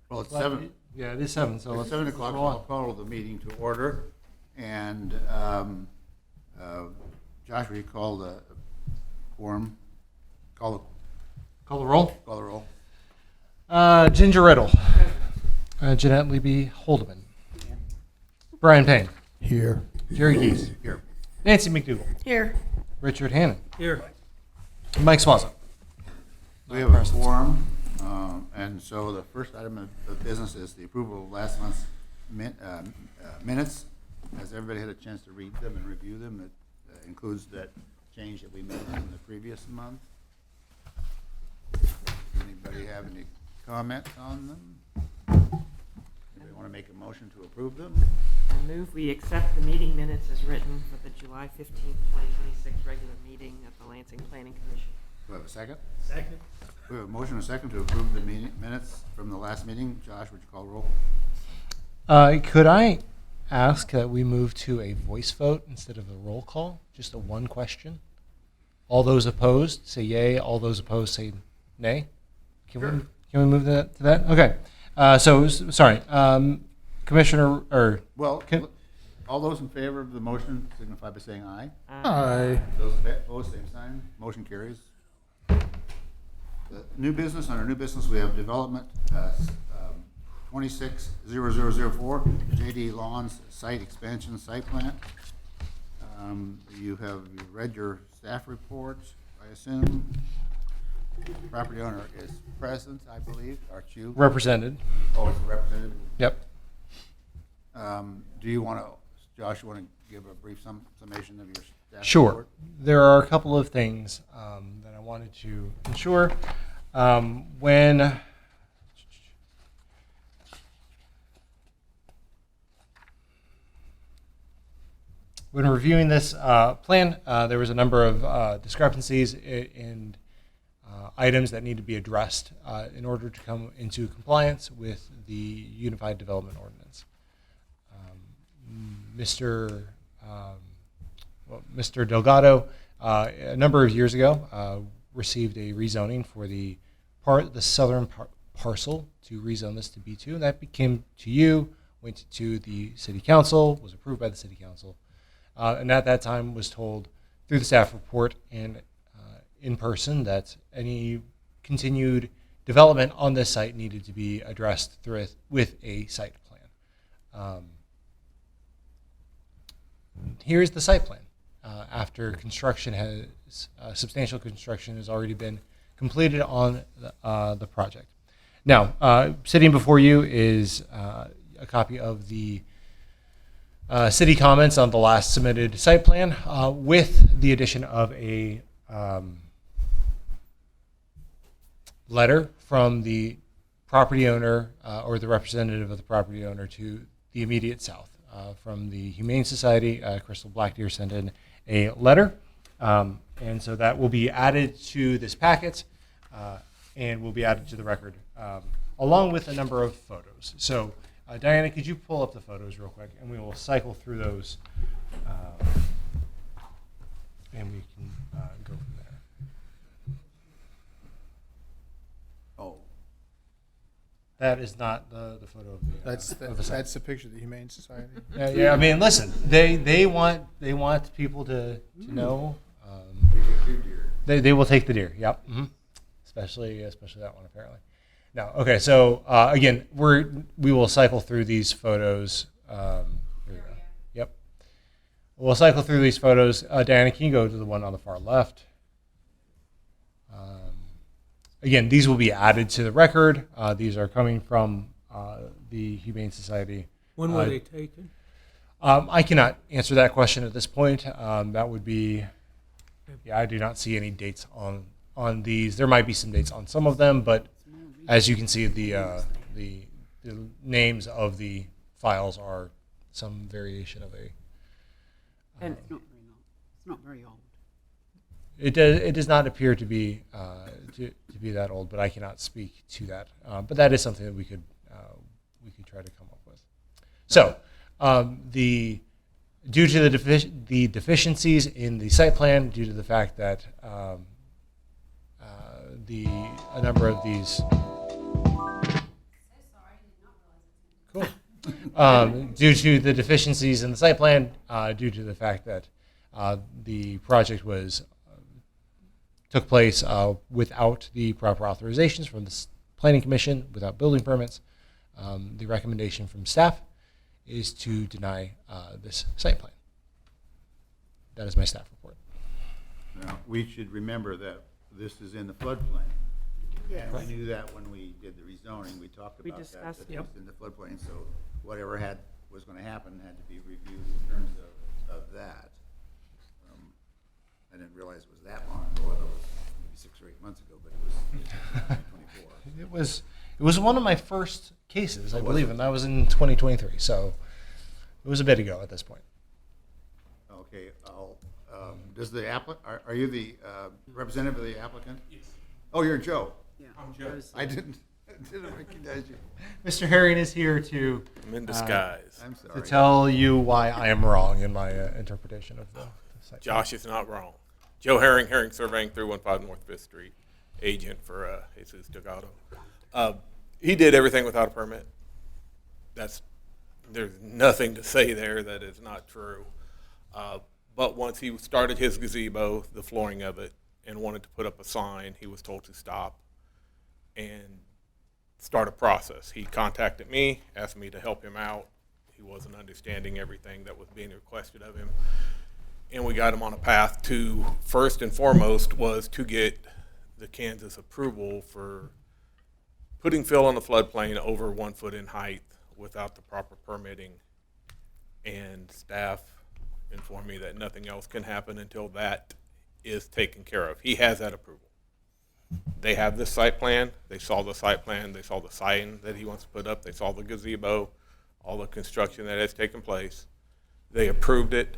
Well, it's 7. Yeah, it is 7. So It's let's 7 o'clock. go on. I'll call the meeting to order. And Josh, will you call the quorum? Call Call the roll. the roll. Ginger Riddle. Jeanette Leby Holdeman. Brian Payne. Here. Jerry Geese. Here. Nancy McDougall. Here. Richard Hannon. Here. Mike Swanson. We have a quorum, and so the first item of business is the approval of last month's minutes. Has everybody had a chance to read them and review them? It includes that change that we made in the previous month. Anybody have any comments on them? Anybody want to make a motion to approve them? I move we accept the meeting minutes as written for the July 15th, 2026 regular meeting of the Lansing Planning Commission. Do we have a second? Second. We have a motion and a second to approve the minutes from the last meeting. Josh, would you call roll? Could I ask that we move to a voice vote instead of a roll call? Just a one question. All those opposed say yay. All those opposed say nay. Can we move that to that? Okay. Sorry, Commissioner or Well, all those in favor of the motion signify by saying aye. Aye. Those opposed, same sign. Motion carries. The new business, under new business, we have development 260004, JD Lawns Site Expansion Site Plan. You have read your staff reports, I assume. Property owner is present, I believe, aren't you? represented? Oh, it's a representative. Yep. Do you want to, Josh, you want to give a brief summation of your staff Sure. report? There are a couple of things that I wanted to ensure. When reviewing this plan, there was a number of discrepancies and items that need to be addressed in order to come into compliance with the Unified Development Ordinance. Mr. Delgado, a number of years ago, received a rezoning for the southern parcel to rezone this to B2. And that came to you, went to the city council, was approved by the city council, and at that time was told through the staff report and in person that any continued development on this site needed to be addressed with a site plan. Here's the site plan. After construction substantial construction has already been completed on the project. Now, sitting before you is a copy of the city comments on the last submitted site plan with the addition of a letter from the property owner or the representative of the property owner to the immediate south. From the Humane Society, Crystal Blackdeer sent in a letter, and so that will be added to this packet and will be added to the record along with a number of photos. So Diana, could you pull up the photos real quick, and we will cycle through those and we can go from there. Oh, That is not the photo of the of the site. That's the picture of the Humane Society. Yeah, I mean, listen, they want people to know. They will take the deer. Yep. Mm-hmm. Especially that one apparently. Now, okay, so again, we will cycle through these photos. Here we go. Yep. We'll cycle through these photos. Diana, can you go to the one on the far left? Again, these will be added to the record. These are coming from the Humane Society. When were they taken? I cannot answer that question at this point. That would be, I do not see any dates on these. There might be some dates on some of them, but as you can see, the names of the files are some variation of a. And it's not very old. It does not appear to be that old, but I cannot speak to that. But that is something that we could try to come up with. So due to the deficiencies in the site plan, due to the fact that a number of these. due to the deficiencies in the site plan, due to the fact that the project took place without the proper authorizations from the Planning Commission, without building permits. The recommendation from staff is to deny this site plan. That is my staff report. Now, we should remember that this is in the floodplain. And we knew that when we did the rezoning, we talked We about that, discussed that it. it was in the floodplain, so whatever was gonna happen had to be reviewed in terms of that. I didn't realize it was that long ago, I thought it was maybe 6 or 8 months ago, but it was 2024. It was one of my first cases, I Oh, was believe, it? and that was in 2023. So it was a bit ago at this point. Okay, does the are you the representative of the applicant? Yes. Oh, you're Joe. Yeah. I didn't recognize you. Mr. Herring is here to I'm in disguise. I'm sorry. tell you why I am wrong in my interpretation of the site. Josh is not wrong. Joe Herring, Herring Surveying, 315 North Fifth Street, agent for Jesus Delgado. He did everything without a permit. There's nothing to say there that is not true. But once he started his gazebo, the flooring of it, and wanted to put up a sign, he was told to stop and start a process. He contacted me, asked me to help him out. He wasn't understanding everything that was being requested of him. And we got him on a path to, first and foremost, was to get the Kansas approval for putting fill on the floodplain over 1 foot in height without the proper permitting. And staff informed me that nothing else can happen until that is taken care of. He has that approval. They have this site plan. They saw the site plan. They saw the sign that he wants to put up. They saw the gazebo, all the construction that has taken place. They approved it.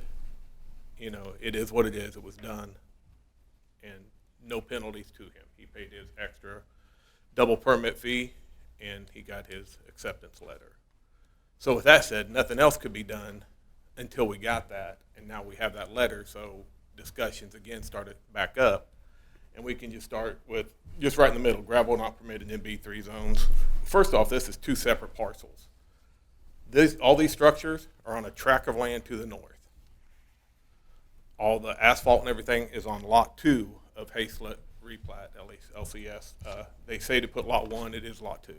You know, it is what it is. It was done. And no penalties to him. He paid his extra double permit fee, and he got his acceptance letter. So with that said, nothing else could be done until we got that, and now we have that letter, so discussions again started back up, and we can just start with, just right in the middle, gravel not permitted in B3 zones. First off, this is 2 separate parcels. All these structures are on a tract of land to the north. All the asphalt and everything is on Lot 2 of Hayslet replat, at least LCS. They say to put Lot 1, it is Lot 2.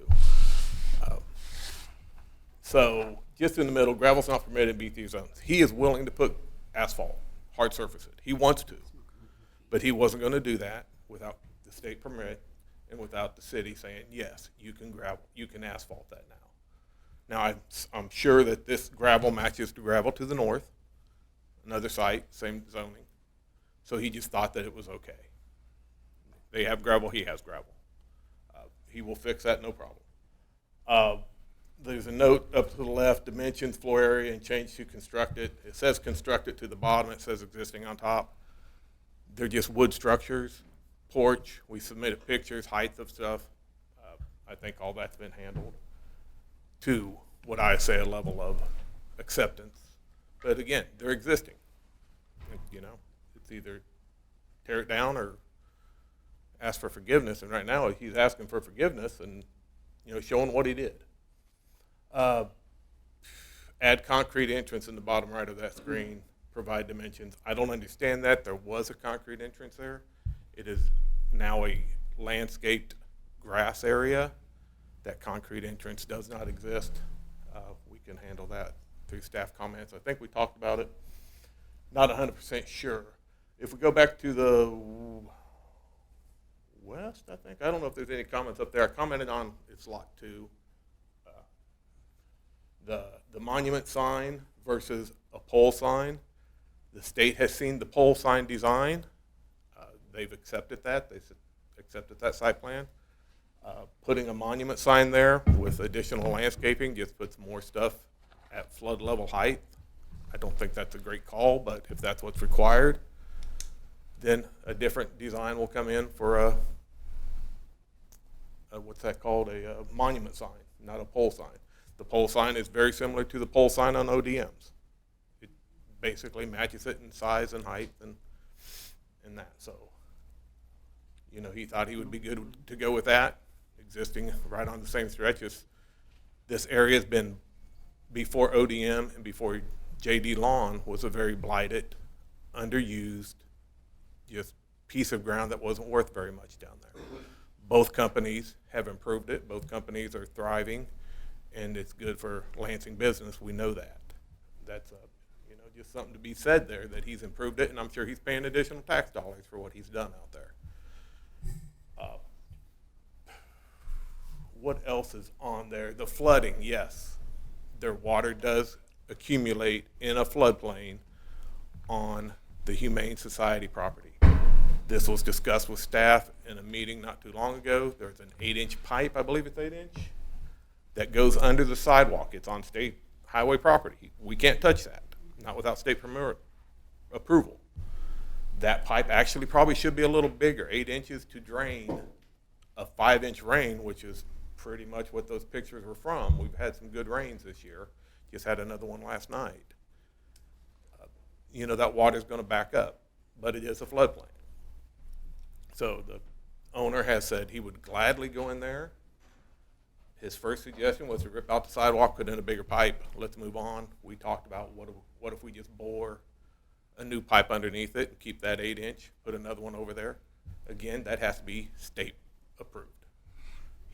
So just in the middle, gravel's not permitted in B3 zones. He is willing to put asphalt, hard surface it. He wants to, but he wasn't going to do that without the state permit and without the city saying, yes, you can asphalt that now. Now, I'm sure that this gravel matches the gravel to the north, another site, same zoning. So he just thought that it was okay. They have gravel, he has gravel. He will fix that, no problem. There's a note up to the left, dimensions, floor area, and change to constructed. It says constructed to the bottom, it says existing on top. They're just wood structures, porch. We submitted pictures, height of stuff. I think all that's been handled to what I say a level of acceptance. But again, they're existing. You know, it's either tear it down or ask for forgiveness. And right now he's asking for forgiveness and, you know, showing what he did. Add concrete entrance in the bottom right of that screen, provide dimensions. I don't understand that. There was a concrete entrance there. It is now a landscaped grass area. That concrete entrance does not exist. We can handle that through staff comments. I think we talked about it. Not 100% sure. If we go back to the west, I think. I don't know if there's any comments up there. I commented on it's Lot 2. The monument sign versus a pole sign. The state has seen the pole sign design. They've accepted that. They accepted that site plan. Putting a monument sign there with additional landscaping just puts more stuff at flood level height. I don't think that's a great call, but if that's what's required, then a different design will come in for a what's that called? A monument sign, not a pole sign. The pole sign is very similar to the pole sign on ODMs. It basically matches it in size and height and that. So, you know, he thought he would be good to go with that, existing right on the same stretch. This area has been before ODM and before JD Lawn was a very blighted, underused, just piece of ground that wasn't worth very much down there. Both companies have improved it. Both companies are thriving, and it's good for Lansing business. We know that. That's just something to be said there, that he's improved it, and I'm sure he's paying additional tax dollars for what he's done out there. What else is on there? The flooding, yes. Their water does accumulate in a floodplain on the Humane Society property. This was discussed with staff in a meeting not too long ago. There's an 8-inch pipe, I believe it's 8-inch, that goes under the sidewalk. It's on state highway property. We can't touch that, not without state approval. That pipe actually probably should be a little bigger, 8 inches to drain a 5-inch rain, which is pretty much what those pictures were from. We've had some good rains this year. Just had another one last night. That water's going to back up, but it is a floodplain. So the owner has said he would gladly go in there. His first suggestion was to rip out the sidewalk, put in a bigger pipe. Let's move on. We talked about what if we just bore a new pipe underneath it and keep that 8-inch, put another one over there. Again, that has to be state approved.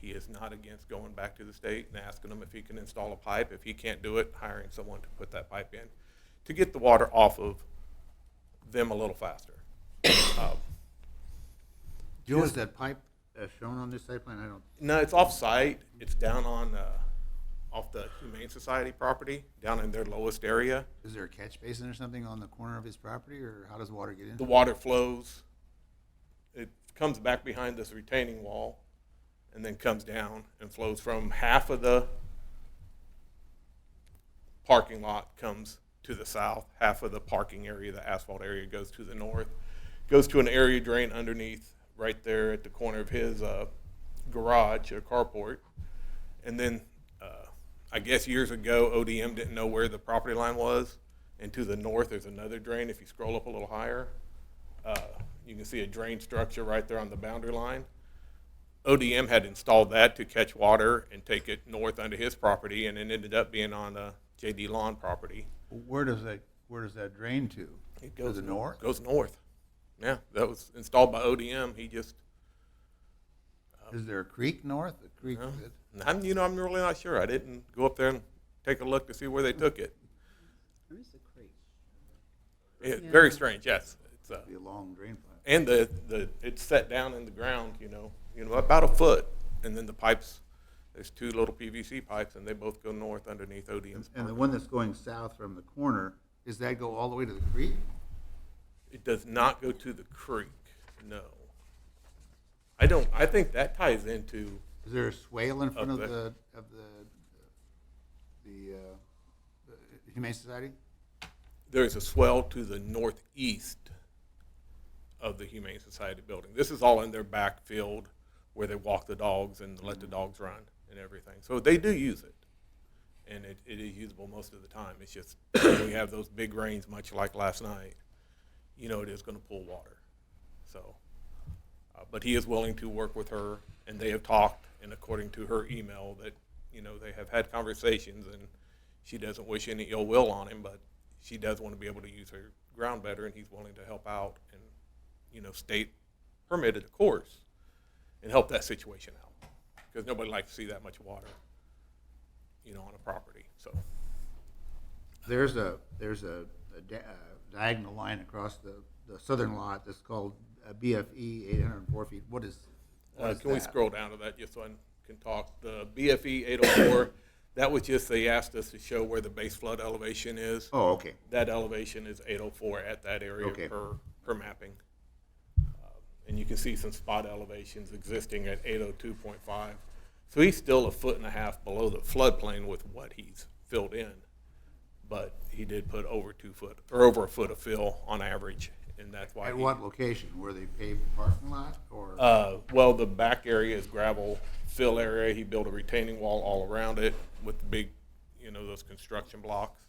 He is not against going back to the state and asking them if he can install a pipe. If he can't do it, hiring someone to put that pipe in to get the water off of them a little faster. Joe, is that pipe shown on this site plan? I don't. No, it's off-site. It's down on off the Humane Society property, down in their lowest area. Is there a catch basin or something on the corner of his property, or how does the water get in? The water flows. It comes back behind this retaining wall and then comes down and flows from half of the parking lot comes to the south, half of the parking area, the asphalt area, goes to the north, goes to an area drain underneath right there at the corner of his garage or carport. And then I guess years ago, ODM didn't know where the property line was. And to the north, there's another drain. If you scroll up a little higher, you can see a drain structure right there on the boundary line. ODM had installed that to catch water and take it north under his property, and it ended up being on JD Lawn property. Where does that drain to? It goes to the north? Goes north. Yeah, that was installed by ODM. He just Is there a creek north? A creek? I'm really not sure. I didn't go up there and take a look to see where they took it. Where is the creek? Yeah. Very strange. Yes, it's Be a long drain pipe. and it's set down in the ground. About a foot, and then the pipes. There's 2 little PVC pipes, and they both go north underneath ODM's. And the one that's going south from the corner, does that go all the way to the creek? It does not go to the creek. No. I think that ties into. Is there a swale in front of Okay. the Humane Society? There's a swell to the northeast of the Humane Society building. This is all in their backfield where they walk the dogs and let the dogs run and everything. So they do use it, and it is usable most of the time. It's just when we have those big rains, much like last night, it is going to pull water. So, but he is willing to work with her, and they have talked, and according to her email, that they have had conversations, and she doesn't wish any ill will on him, but she does want to be able to use her ground better, and he's willing to help out and state permitted, of course, and help that situation out, because nobody likes to see that much water on a property. So There's a diagonal line across the southern lot that's called BFE 804 feet. What is can we that? scroll down to that just so I can talk? The BFE 804, that was just, they asked us to show where the base flood elevation is. Oh, okay. That elevation is 804 at that area Okay. per mapping. And you can see some spot elevations existing at 802.5. So he's still 1.5 feet below the floodplain with what he's filled in. But he did put over 2 foot, or over 1 foot of fill on average, and that's why. At what location? Where they paved the parking lot, or? Well, the back area is gravel fill area. He built a retaining wall all around it with the big, those construction blocks.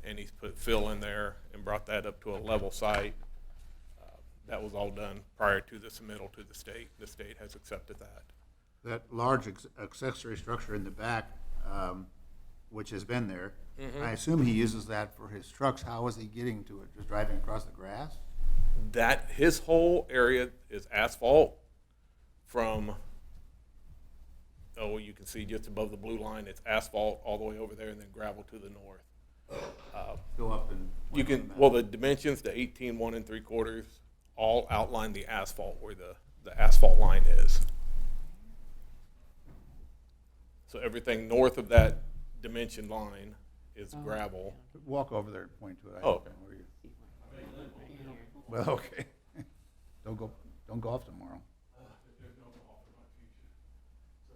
And he's put fill in there and brought that up to a level site. That was all done prior to the submittal to the state. The state has accepted that. That large accessory structure in the back, which has been there. Mhm. I assume he uses that for his trucks. How is he getting to it? Just driving across the grass? That, his whole area is asphalt from, oh, you can see just above the blue line, it's asphalt all the way over there and then gravel to the north. Go up and. You can, well, the dimensions, the 18, 1 3/4, all outline the asphalt where the asphalt line is. So everything north of that dimension line is gravel. Walk over there and point to it. I Oh. don't know where you. Well, okay. Don't go off tomorrow. There's no golf in my future. So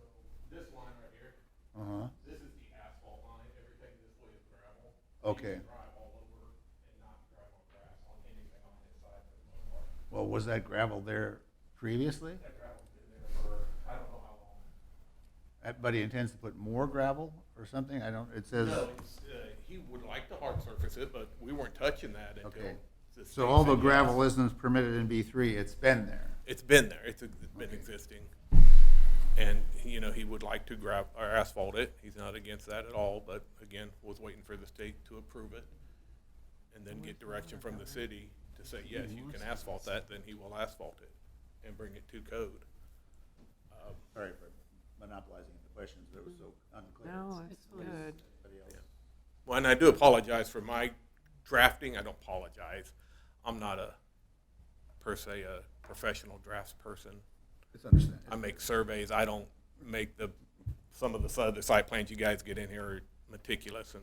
this line right here, Uh-huh. this is the asphalt line. Everything this way is gravel. Okay. You can drive all over and not drive on grass on anything on this side for the most part. Well, was that gravel there previously? That gravel's been there for, I don't know how long. But he intends to put more gravel or something? I don't, it says. No, it's, he would like to hard surface it, but we weren't touching that until. Okay. the state So although said gravel yes. isn't permitted in B3, it's been there. It's been there. It's been existing. And, you know, he would like to or asphalt it. He's not against that at all, but again, was waiting for the state to approve it. And then get direction from the city to say, yes, you can asphalt that, then he will asphalt it and bring it to code. Sorry for monopolizing the questions, but it was so unclear. No, it's fine. good. Somebody else. Well, and I do apologize for my drafting. I don't apologize. I'm not per se, a professional drafts person. It's understandable. I make surveys. I don't make some of the other site plans you guys get in here are meticulous and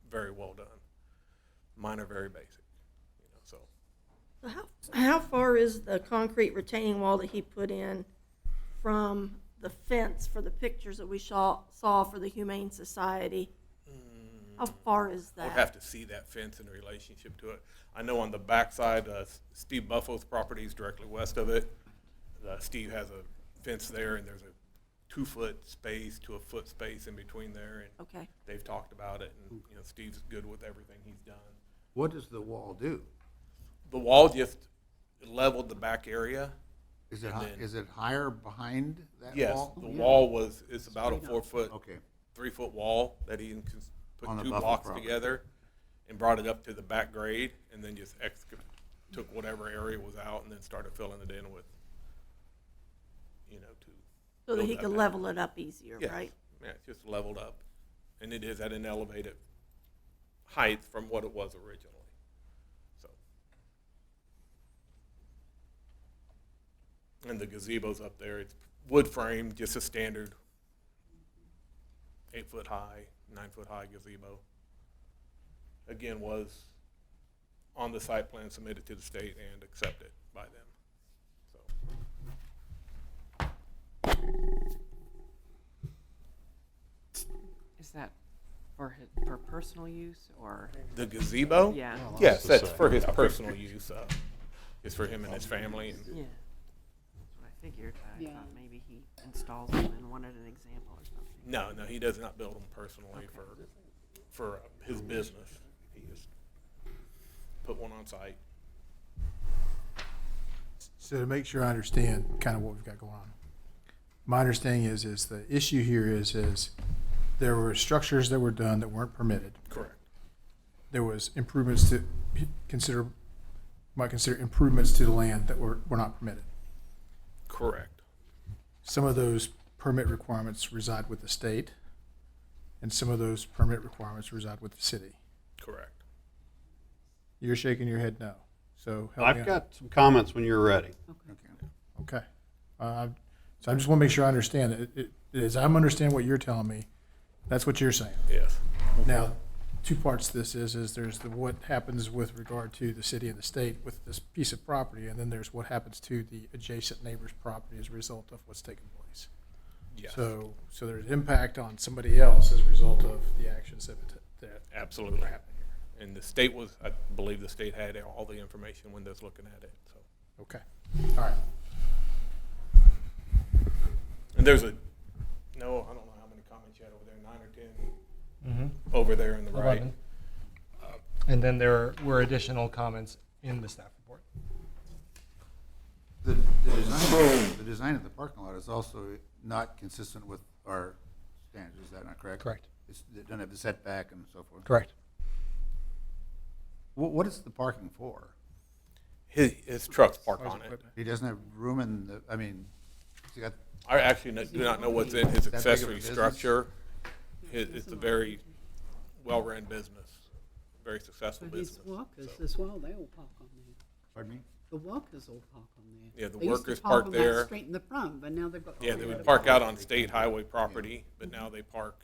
very well done. Mine are very basic, you know, so. So how far is the concrete retaining wall that he put in from the fence for the pictures that we saw for the Humane Society? How far is I would that? have to see that fence in relationship to it. I know on the backside, Steve Buffo's property is directly west of it. Steve has a fence there, and there's a 2-foot space to a foot space in between there, and Okay, they've talked about it, and, you know, Steve's good with everything he's done. What does the wall do? The wall just leveled the back area. Is it, And hi- then- is it higher behind that Yes, wall? the wall is about a 4-foot, Okay, 3-foot wall that he put On the 2 Buffalo blocks property. together and brought it up to the back grade, and then just took whatever area was out and then started filling it in with, you know, so that build he that could back. level it up easier, Yes. right? Yeah, it's just leveled up. And it is at an elevated height from what it was originally. So. And the gazebo's up there. It's wood frame, just a standard 8-foot high, 9-foot high gazebo. Again, was on the site plan submitted to the state and accepted by them. So. Is that for personal use or? The gazebo? Yeah, Yes, that's for his personal use. It's for him and his family. And yeah. That's what I figured. I Yeah. thought maybe he installs them and wanted an example or something. no, he does not build them personally for his business. He just put one on site. So to make sure I understand kind of what we've got going on, my understanding is the issue here is there were structures that were done that weren't permitted. Correct. There was improvements to might consider improvements to the land that were not permitted. Correct. Some of those permit requirements reside with the state, and some of those permit requirements reside with the city. Correct. You're shaking your head no. So help me I've out. got some comments when you're ready. Okay. So I just want to make sure I understand it. As I'm understanding what you're telling me, that's what you're saying. Yes. Now, 2 parts to this is there's what happens with regard to the city and the state with this piece of property, and then there's what happens to the adjacent neighbor's property as a result of what's taking place. Yes. So there's impact on somebody else as a result of the actions that Absolutely. are happening here. And the state I believe the state had all the information when they was looking at it. So. Okay. All right. And there's I don't know how many comments you had over there, 9 or 10 over there on the right. 11. And then there were additional comments in the staff report. the design of the parking lot is also not consistent with our standards, is that not correct? Correct. They don't have the setback and so forth. Correct. What is the parking for? His trucks park on it. He doesn't have room in the, I mean, he got, I actually do not know what's in his That big of a accessory business? structure. It's a very well-run business, very successful But his business. workers so. as well, they all park on there. pardon me? The workers all park on there. Yeah, the They used to workers park park on that there. street in the front, but now they've got. Yeah, they somewhere would to park out on state highway property, but now they park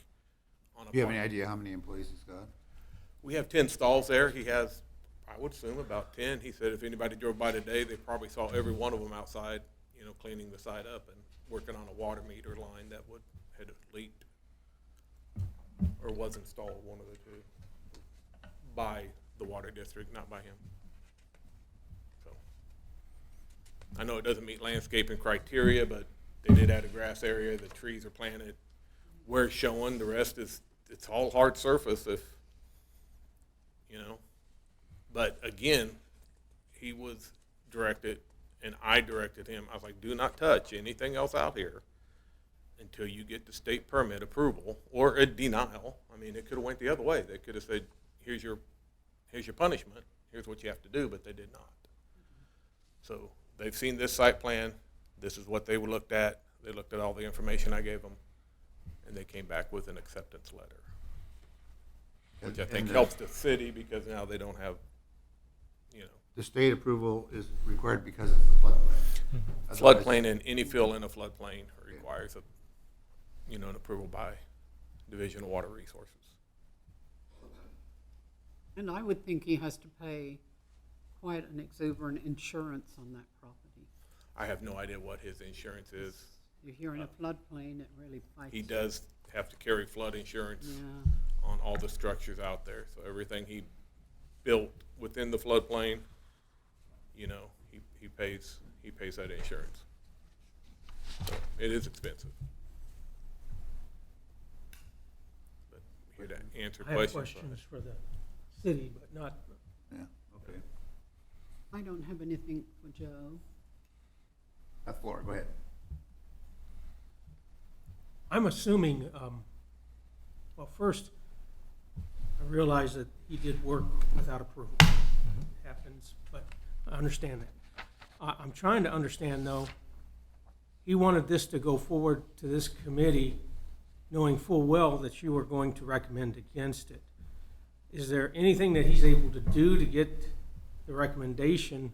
on a Do you have any park. idea how many employees he's got? We have 10 stalls there. He has, I would assume, about 10. He said if anybody drove by today, they probably saw every one of them outside, cleaning the site up and working on a water meter line that had leaked or was installed, one of the two, by the water district, not by him. So I know it doesn't meet landscaping criteria, but they did add a grass area. The trees are planted where it's showing. The rest it's all hard surface But again, he was directed, and I directed him. I was like, do not touch anything else out here until you get the state permit approval or a denial. I mean, it could have went the other way. They could have said, here's your punishment. Here's what you have to do, but they did not. So they've seen this site plan. This is what they looked at. They looked at all the information I gave them, and they came back with an acceptance letter, which I think And helps the city because now they don't have, The state approval is required because it's a floodplain. Otherwise- floodplain, and any fill in a floodplain requires an approval by Division of Water Resources. And I would think he has to pay quite an exuberant insurance on that property. I have no idea what his insurance is. If you're in a floodplain, it really bites. He does have to carry flood insurance Yeah, on all the structures out there. So everything he built within the floodplain, he pays that insurance. So it is expensive. But here to answer I have questions. questions for the city, but not, Yeah, okay. I don't have anything for Joe. That's Flora, go ahead. I'm assuming, well, first, I realize that he did work without approval. It happens, but I understand that. I'm trying to understand, though, he wanted this to go forward to this committee, knowing full well that you were going to recommend against it. Is there anything that he's able to do to get the recommendation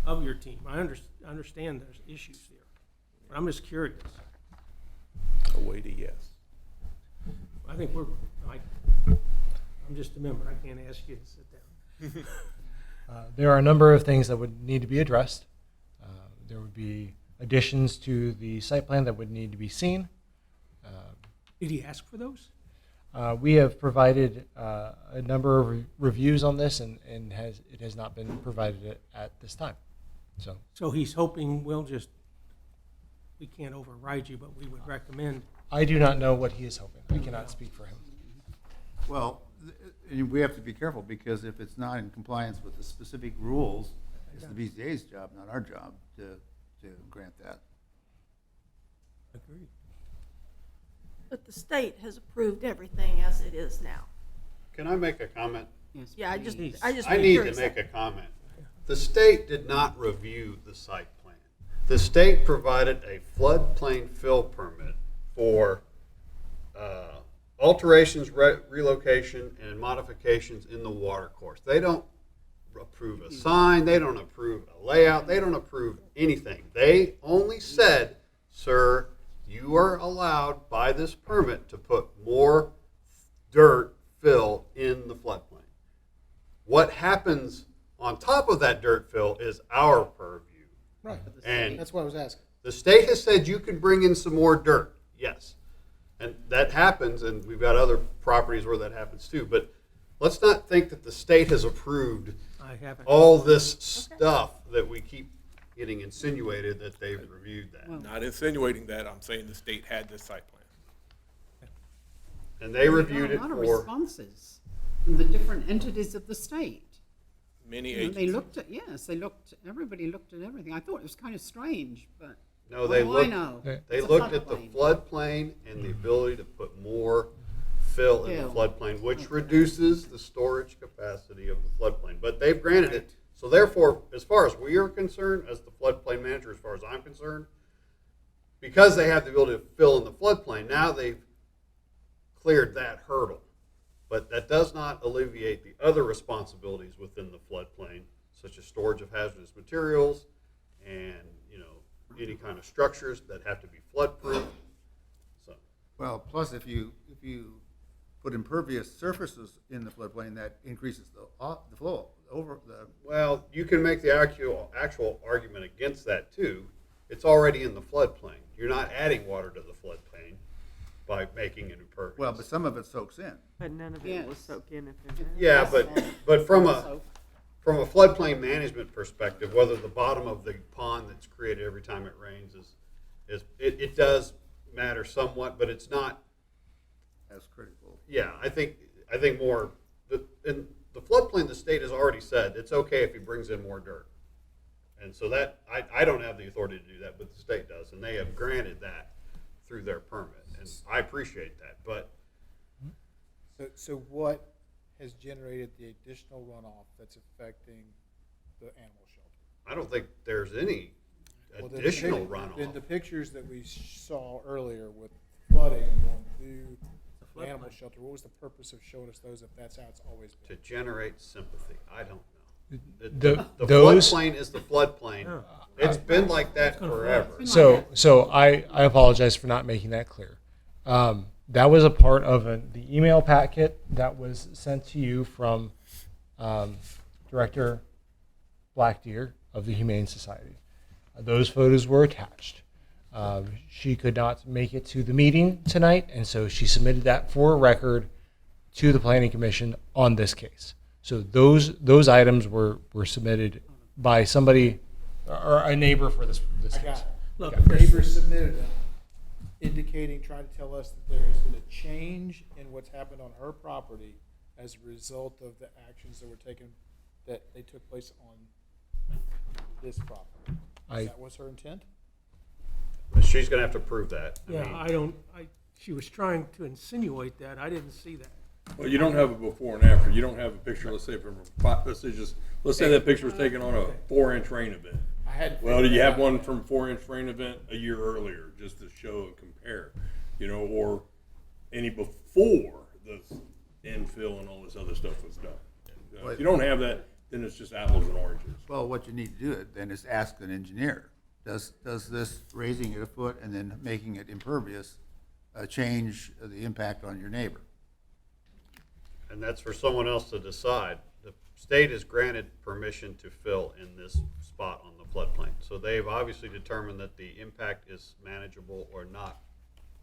of your team? I understand there's issues there, but I'm just curious. A way to yes. I think I'm just a member. I can't ask you to sit down. There are a number of things that would need to be addressed. There would be additions to the site plan that would need to be seen. Did he ask for those? We have provided a number of reviews on this, and it has not been provided at this time. So he's hoping we can't override you, but we would recommend. I do not know what he is hoping. I cannot speak for him. Well, we have to be careful because if it's not in compliance with the specific rules, it's the BZA's job, not our job, to grant that. Agreed. But the state has approved everything as it is now. Can I make a comment? Yes, Yeah, please. I just I was need to curious. make a comment. The state did not review the site plan. The state provided a floodplain fill permit for alterations, relocation, and modifications in the water course. They don't approve a sign, they don't approve a layout, they don't approve anything. They only said, sir, you are allowed by this permit to put more dirt fill in the floodplain. What happens on top of that dirt fill is our purview. Right. And That's what I was asking. the state has said you can bring in some more dirt, yes. And that happens, and we've got other properties where that happens too. But let's not think that the state has approved I haven't. all this stuff that we keep getting insinuated that they've reviewed that. Not insinuating that, I'm saying the state had this site plan. And they reviewed A it lot of for, responses from the different entities of the state. Many You know, agencies. they looked at, yes, everybody looked at everything. I thought it was kind of strange, but no, they what do I looked, know? They they It's a looked at the floodplain. floodplain and the ability to put more fill in the Fill. floodplain, which reduces the storage capacity of the floodplain. But they've granted it, so therefore, as far as we are concerned, as the floodplain manager, as far as I'm concerned, because they have the ability to fill in the floodplain, now they've cleared that hurdle. But that does not alleviate the other responsibilities within the floodplain, such as storage of hazardous materials and, any kind of structures that have to be flood-proof. So, Well, plus if you put impervious surfaces in the floodplain, that increases the flow over the, well, you can make the actual argument against that too. It's already in the floodplain. You're not adding water to the floodplain by making it impervious. well, but some of it soaks in. But none of it will Yes. soak in if there's. Yeah, but from a So, floodplain management perspective, whether the bottom of the pond that's created every time it rains it does matter somewhat, but it's not. That's critical. Yeah, I think more in the floodplain. The state has already said it's okay if he brings in more dirt, and so that I don't have the authority to do that, but the state does, and they have granted that through their permit, and I appreciate that. But So what has generated the additional runoff that's affecting the animal shelter? I don't think there's any Well, then additional the pic- runoff. Then the pictures that we saw earlier with flooding going through the animal shelter, what was the purpose of showing us those if that's how it's always To been? generate sympathy. I don't know. The Those- floodplain is the floodplain. It's been like that forever. So I apologize for not making that clear. That was a part of the email packet that was sent to you from Director Blackdeer of the Humane Society. Those photos were attached. She could not make it to the meeting tonight, and so she submitted that for a record to the Planning Commission on this case. So those items were submitted by somebody or a neighbor for this I case. got it. Look, The neighbor submitted them, indicating, trying to tell us that there has been a change in what's happened on her property as a result of the actions that were taken, that they took place on this property. That was her intent? But she's going to have to prove that. Yeah, she was trying to insinuate that. I didn't see that. Well, you don't have a before and after. You don't have a picture, let's say let's say that picture was taken on a 4-inch rain event. I had. Well, do you have one from 4-inch rain event a year earlier, just to show and compare, or any before the infill and all this other stuff was done? If you don't have that, then it's just apples and oranges. Well, what you need to do then is ask an engineer, does this raising it a foot and then making it impervious change the impact on your neighbor? And that's for someone else to decide. The state has granted permission to fill in this spot on the floodplain. So they've obviously determined that the impact is manageable or not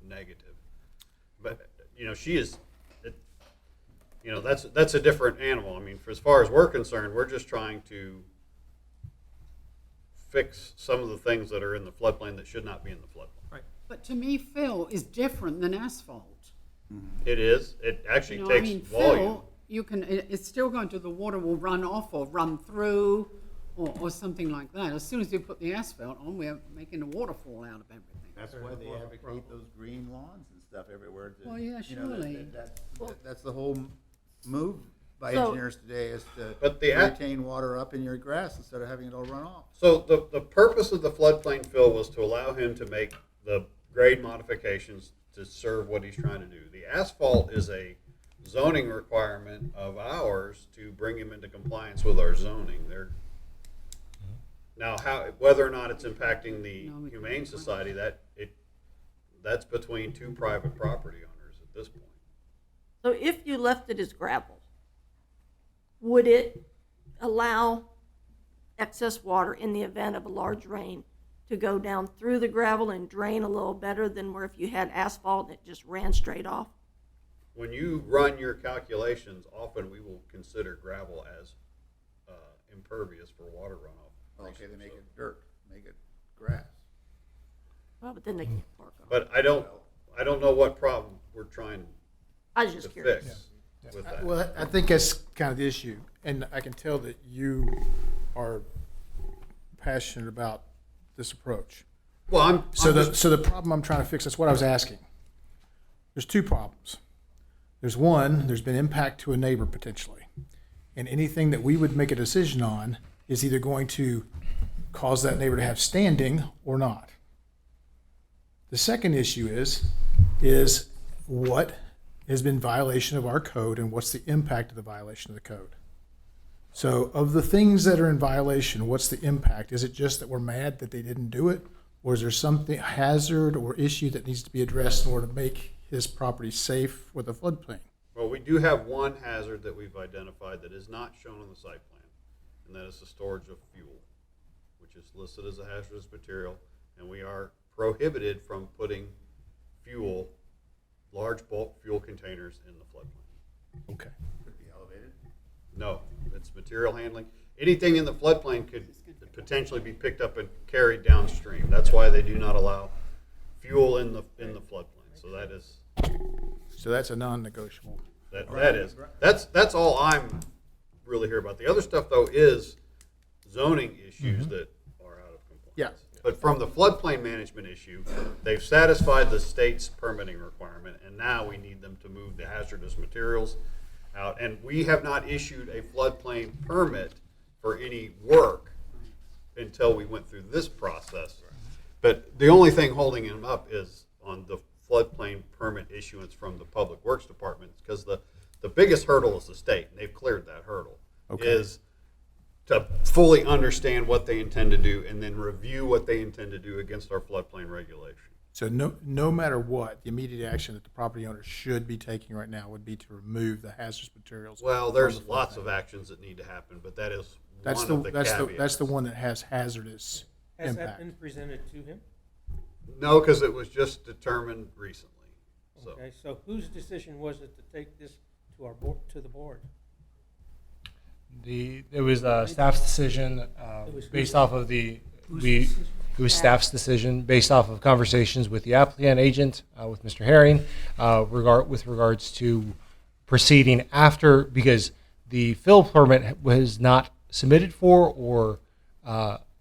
negative. But, she is, that's a different animal. I mean, as far as we're concerned, we're just trying to fix some of the things that are in the floodplain that should not be in the floodplain. but to me, fill is different than asphalt. It is. It actually You know, takes volume. fill, it's still going to, the water will run off or run through or something like that. As soon as you put the asphalt on, we're making the water fall out of everything. That's why they advocate those green lawns and stuff everywhere. Well, yeah, surely. That's the whole move by So- engineers today, is to But the retain water up in your grass instead of having it all run off. So the purpose of the floodplain fill was to allow him to make the grade modifications to serve what he's trying to do. The asphalt is a zoning requirement of ours to bring him into compliance with our zoning. Now, whether or not it's impacting the Humane Society, that's between two private property owners at this point. So if you left it as gravel, would it allow excess water in the event of a large rain to go down through the gravel and drain a little better than where if you had asphalt and it just ran straight off? When you run your calculations, often we will consider gravel as impervious for water runoff. Okay, they make it dirt, make it grass. Well, but then they can't park on it. But I don't know what problem we're trying I was to just curious. fix with that. Well, I think that's kind of the issue, and I can tell that you are passionate about this approach. Well, So the problem I'm trying to fix, that's what I was asking. There's two problems. there's been impact to a neighbor potentially. And anything that we would make a decision on is either going to cause that neighbor to have standing or not. The second issue is what has been violation of our code and what's the impact of the violation of the code. So of the things that are in violation, what's the impact? Is it just that we're mad that they didn't do it? Or is there something, hazard or issue that needs to be addressed in order to make his property safe with a floodplain? Well, we do have one hazard that we've identified that is not shown on the site plan, and that is the storage of fuel, which is listed as a hazardous material, and we are prohibited from putting fuel, large bulk fuel containers in the floodplain. Okay. Could be elevated. No, it's material handling. Anything in the floodplain could potentially be picked up and carried downstream. That's why they do not allow fuel in the floodplain. So that is. So that's a non-negotiable. That's all I'm really here about. The other stuff though is zoning issues that are out of compliance. Yeah. But from the floodplain management issue, they've satisfied the state's permitting requirement, and now we need them to move the hazardous materials out. And we have not issued a floodplain permit for any work until we went through this process. But the only thing holding them up is on the floodplain permit issuance from the Public Works Department, because the biggest hurdle is the state, and they've cleared that hurdle, is to fully understand what they intend to do and then review what they intend to do against our floodplain regulation. So no matter what, the immediate action that the property owner should be taking right now would be to remove the hazardous materials. Well, there's lots of actions that need to happen, but that is That's one of the that's caveats. that's the one that has hazardous Has that impact. been presented to him? No, because it was just determined recently. So Okay, so whose decision was it to take this to our board, to the board? It was staff's decision based off of it was staff's decision based off of conversations with the applicant agent, with Mr. Herring, with regards to proceeding after, because the fill permit was not submitted for or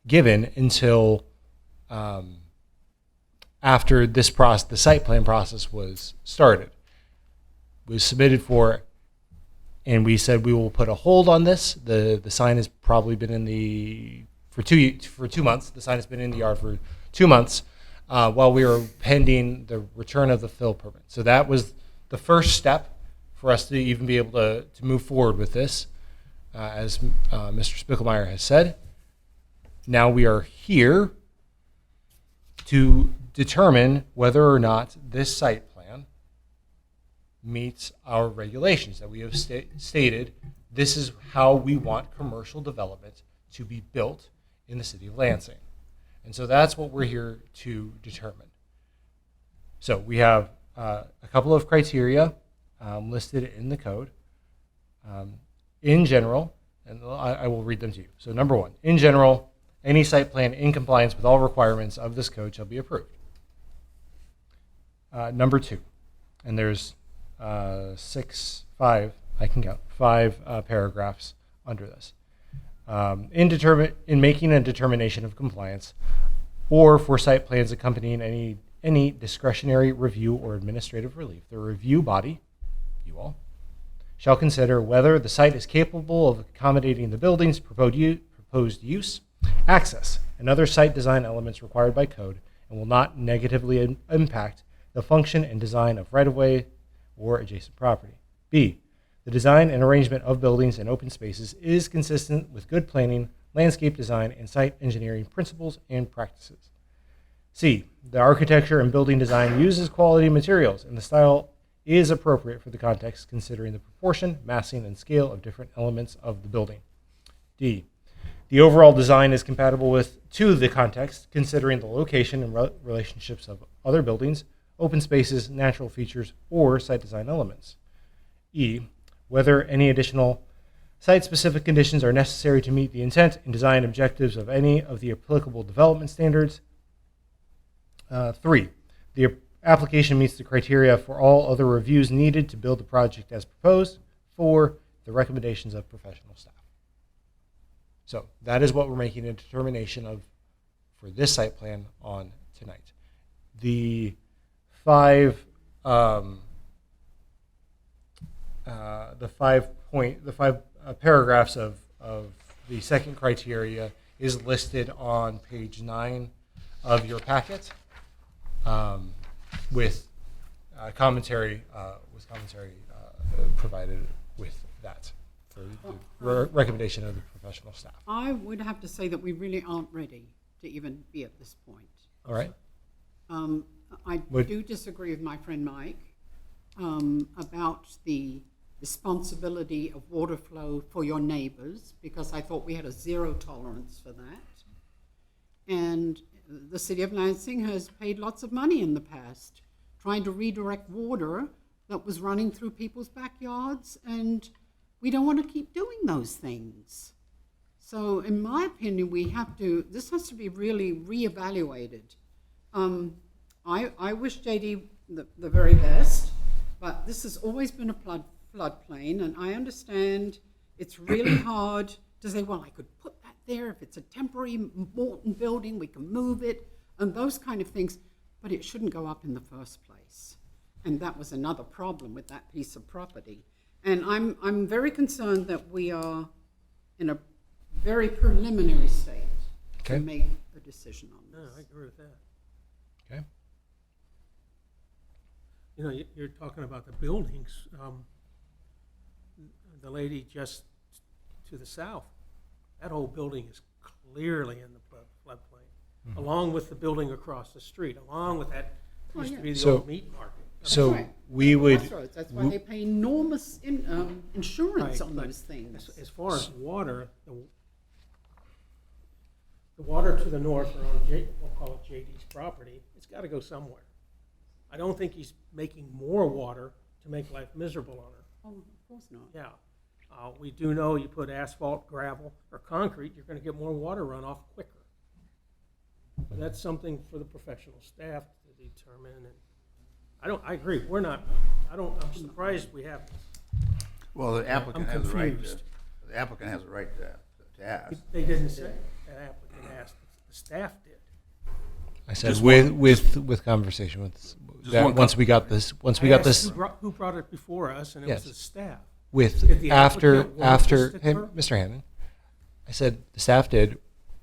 given until after this process, the site plan process was started. It was submitted for, and we said we will put a hold on this. The sign has probably been for 2 months. The sign has been in the yard for 2 months while we were pending the return of the fill permit. So that was the first step for us to even be able to move forward with this, as Mr. Spiegelmeyer has said. Now we are here to determine whether or not this site plan meets our regulations that we have stated. This is how we want commercial development to be built in the city of Lansing. And so that's what we're here to determine. So we have a couple of criteria listed in the code. In general, and I will read them to you. So number 1, in general, any site plan in compliance with all requirements of this code shall be approved. Number 2, and there's 5 paragraphs under this. In making a determination of compliance, or for site plans accompanying any discretionary review or administrative relief, the review body, you all, shall consider whether the site is capable of accommodating the building's proposed use, access, and other site design elements required by code, and will not negatively impact the function and design of right-of-way or adjacent property. B, the design and arrangement of buildings and open spaces is consistent with good planning, landscape design, and site engineering principles and practices. C, the architecture and building design uses quality materials, and the style is appropriate for the context, considering the proportion, massing, and scale of different elements of the building. D, the overall design is compatible to the context, considering the location and relationships of other buildings, open spaces, natural features, or site design elements. E, whether any additional site-specific conditions are necessary to meet the intent and design objectives of any of the applicable development standards. 3, the application meets the criteria for all other reviews needed to build the project as proposed. 4, the recommendations of professional staff. So that is what we're making a determination of for this site plan on tonight. The 5 the five paragraphs of the second criteria is listed on page 9 of your packet, with commentary provided with that for the recommendation of the professional staff. I would have to say that we really aren't ready to even be at this point. All right. I Would- do disagree with my friend Mike about the responsibility of water flow for your neighbors, because I thought we had a zero tolerance for that. And the city of Lansing has paid lots of money in the past trying to redirect water that was running through people's backyards, and we don't want to keep doing those things. So in my opinion, this has to be really reevaluated. I wish JD the very best, but this has always been a floodplain, and I understand it's really hard to say, well, I could put that there. If it's a temporary molten building, we can move it, and those kind of things, but it shouldn't go up in the first place. And that was another problem with that piece of property. And I'm very concerned that we are in a very preliminary state Okay. to make a decision on No, this. I agree with that. Okay. You know, you're talking about the buildings. The lady just to the south, that whole building is clearly in the floodplain, along with the building across the street, along with that Oh, used yeah. to be the So- old meat market. So Right. we would. Crossroads, that's why they pay enormous insurance Right, on but those things. As far as water, the water to the north or on we'll call it JD's property, it's got to go somewhere. I don't think he's making more water to make life miserable on her. Oh, of course not. Yeah. We do know you put asphalt, gravel, or concrete, you're going to get more water runoff quicker. But that's something for the professional staff to determine. And I agree. I'm surprised we have this. Well, the applicant has the right to, confused. the applicant has the right to ask. They didn't say that applicant asked, the staff did. I said Just with conversation with Just that one once com- we got this I asked this Who brought it before us, and it Yes. was the staff. with Did the after applicant want this to hey, occur? Mr. Hannon, I said the staff did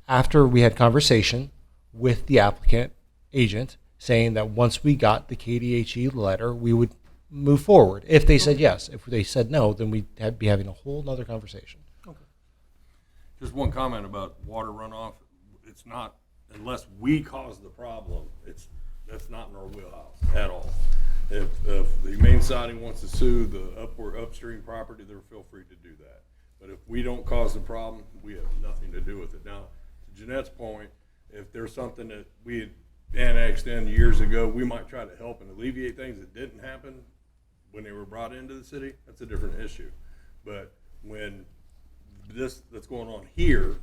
after we had conversation with the applicant agent saying that once we got the KDHE letter, we would move forward. If they said yes, if they said no, then we'd be having a whole nother conversation. Just one comment about water runoff. It's not, unless we cause the problem, that's not in our wheelhouse at all. If the Humane Society wants to sue the upstream property, they'll feel free to do that. But if we don't cause the problem, we have nothing to do with it. Now, to Jeanette's point, if there's something that we had annexed in years ago, we might try to help and alleviate things that didn't happen when they were brought into the city. That's a different issue. But when this that's going on here,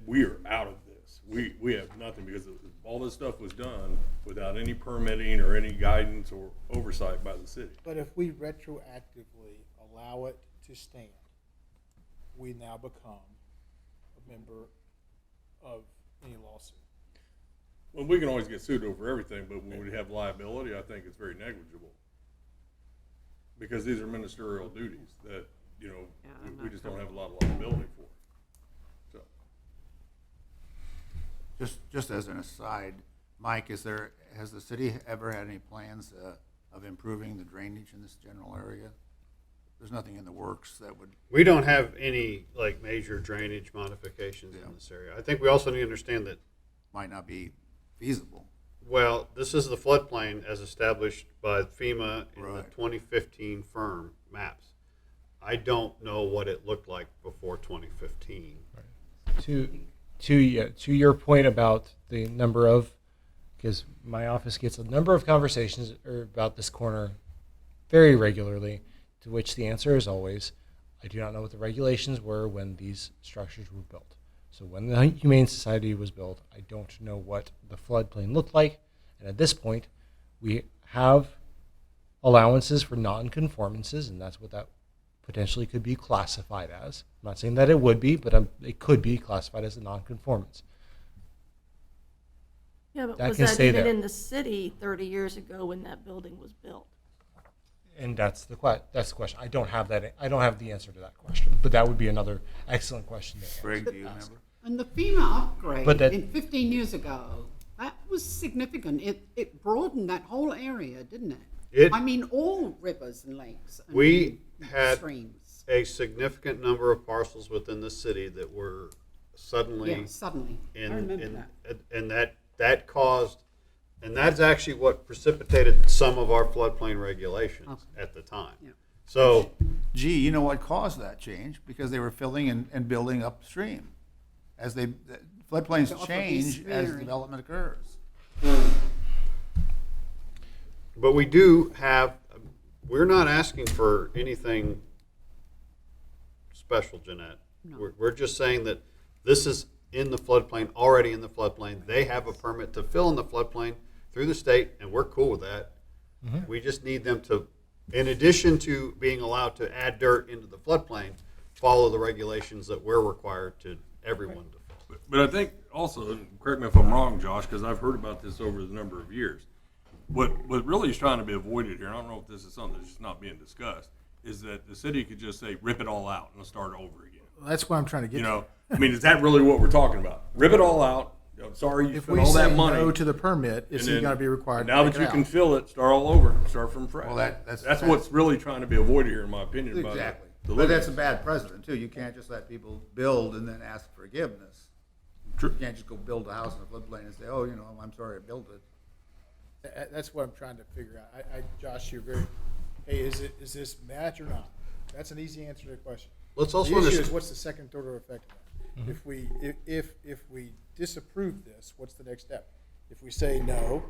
we are out of this. We have nothing because all this stuff was done without any permitting or any guidance or oversight by the city. But if we retroactively allow it to stand, we now become a member of any lawsuit. Well, we can always get sued over everything, but when we have liability, I think it's very negligible. Because these are ministerial duties that, Yeah, I'm we not just don't have a lot of liability for. So, Just as an aside, Mike, has the city ever had any plans of improving the drainage in this general area? There's nothing in the works that would, We don't have any like major drainage modifications Yeah. in this area. I think we also need to understand that, might not be feasible. well, this is the floodplain as established by FEMA in the Right. 2015 firm maps. I don't know what it looked like before 2015. To your point about the number of, because my office gets a number of conversations about this corner very regularly, to which the answer is always, I do not know what the regulations were when these structures were built. So when the Humane Society was built, I don't know what the floodplain looked like. And at this point, we have allowances for non-conformances, and that's what that potentially could be classified as. I'm not saying that it would be, but it could be classified as a non-conformance. Yeah, but That was can that stay even there. in the city 30 years ago when that building was built? And that's the question. I don't have that. I don't have the answer to that question. But that would be another excellent question to answer. Greg, do you remember? And the FEMA upgrade But that- in 15 years ago, that was significant. It broadened that whole area, didn't it? I mean, all rivers and lakes and We had streams. a significant number of parcels within the city that were suddenly Yeah, suddenly. I remember that. and that caused, and that's actually what precipitated some of our floodplain regulations Okay. at the time. Yeah. So, Gee, you know what caused that change? Because they were filling and building upstream. As the floodplains The upper change East as Area. development occurs. but we do have, we're not asking for anything special, Jeanette. No. We're just saying that this is in the floodplain, already in the floodplain. They have a permit to fill in the floodplain through the state, and we're cool with that. We just need them to, in addition to being allowed to add dirt into the floodplain, follow the regulations that we're required to everyone to follow. But I think also, and correct me if I'm wrong, Josh, because I've heard about this over the number of years. What really is trying to be avoided here, and I don't know if this is something that's just not being discussed, is that the city could just say, rip it all out and let's start over again. That's what I'm trying to get You to. know, I mean, is that really what we're talking about? Rip it all out. I'm sorry you If spent we all say that money. no to the permit, is and he then- gonna be required to Now take that it you out? can fill it, start all over, start from fresh. Well, that's what's really trying to be avoided here, in my opinion. by the- Exactly. the But that's a limits. bad precedent too. You can't just let people build and then ask forgiveness. True. You can't just go build a house in a floodplain and say, oh, you know, I'm sorry I built it. That's what I'm trying to figure out. Josh, you're very, hey, is this match or not? That's an easy answer to the question. Let's also The issue understand- is what's the second order effect of that? If we disapprove this, what's the next step? If we say no,